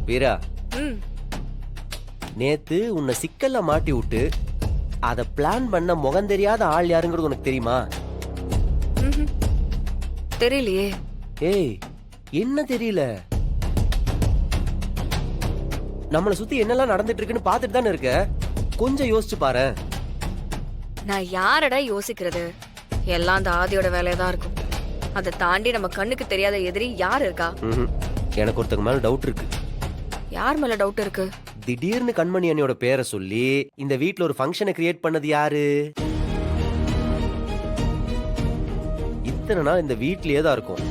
வீரா, ம். நேத்து உன்னை சிக்கல்ல மாட்டி விட்டு அத பிளான் பண்ண முகம் தெரியாத ஆள் யாருங்கிறது உனக்கு தெரியுமா? ம்ஹும். தெரியலையே. ஏய், என்ன தெரியல? நம்மளை சுத்தி என்னெல்லாம் நடந்துட்டு இருக்குன்னு பாத்துட்டு தானே இருக்க. கொஞ்சம் யோசிச்சு பாரு. நான் யாரடா யோசிக்கிறது? எல்லாம் அந்த ஆதியோட வேலையா தான் இருக்கும். அதை தாண்டி நம்ம கண்ணுக்கு தெரியாத எதிரி யார் இருக்கா? எனக்கு ஒருத்தங்க மேல டவுட் இருக்கு. யார் மேல டவுட் இருக்கு? திடீர்னு கண்மணி அண்ணியோட பேரை சொல்லி இந்த வீட்ல ஒரு ஃபங்க்ஷனை கிரியேட் பண்ணது யாரு? இத்தனை நாள் இந்த வீட்லயே தான் இருக்கும்.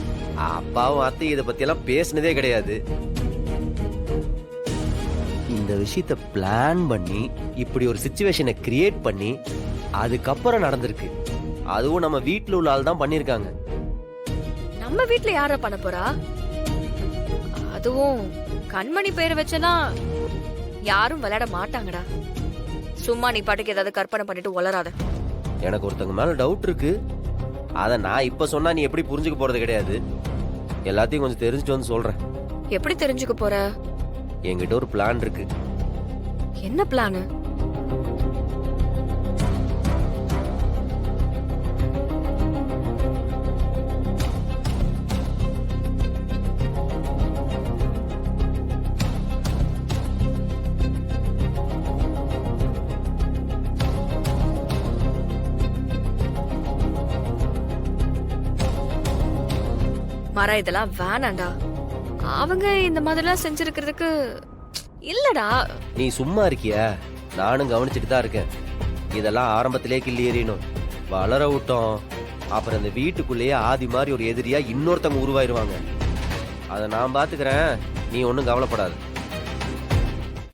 அப்பாவும் அத்தை இதை பத்தி எல்லாம் பேசினதே கிடையாது. இந்த விஷயத்த பிளான் பண்ணி இப்படி ஒரு சிச்சுவேஷனை கிரியேட் பண்ணி அதுக்கப்புறம் நடந்திருக்கு. அதுவும் நம்ம வீட்ல உள்ள ஆள் தான் பண்ணிருக்காங்க. நம்ம வீட்ல யார பண்ண போறா? அதுவும் கண்மணி பேரை வச்செல்லாம் யாரும் விளையாட மாட்டாங்கடா. சும்மா நீ பாட்டுக்கு ஏதாவது கற்பனை பண்ணிட்டு உளராத. எனக்கு ஒருத்தங்க மேல டவுட் இருக்கு. அத நான் இப்ப சொன்னா நீ எப்படி புரிஞ்சுக்க போறது கிடையாது. எல்லாத்தையும் கொஞ்சம் தெரிஞ்சுட்டு வந்து சொல்றேன். எப்படி தெரிஞ்சுக்க போற? என்கிட்ட ஒரு பிளான் இருக்கு. என்ன பிளான்? மர இதெல்லாம் வேணாண்டா. அவங்க இந்த மாதிரிலாம் செஞ்சிருக்கிறதுக்கு இல்லடா. நீ சும்மா இருக்கியா? நானும் கவனிச்சுட்டு தான் இருக்கேன். இதெல்லாம் ஆரம்பத்திலே கிள்ளி எறியணும். வளர விட்டோம், அப்புறம் இந்த வீட்டுக்குள்ளேயே ஆதி மாதிரி ஒரு எதிரியா இன்னொருத்தவங்க உருவாயிருவாங்க. அதை நான் பாத்துக்கிறேன், நீ ஒன்றும் கவலைப்படாது.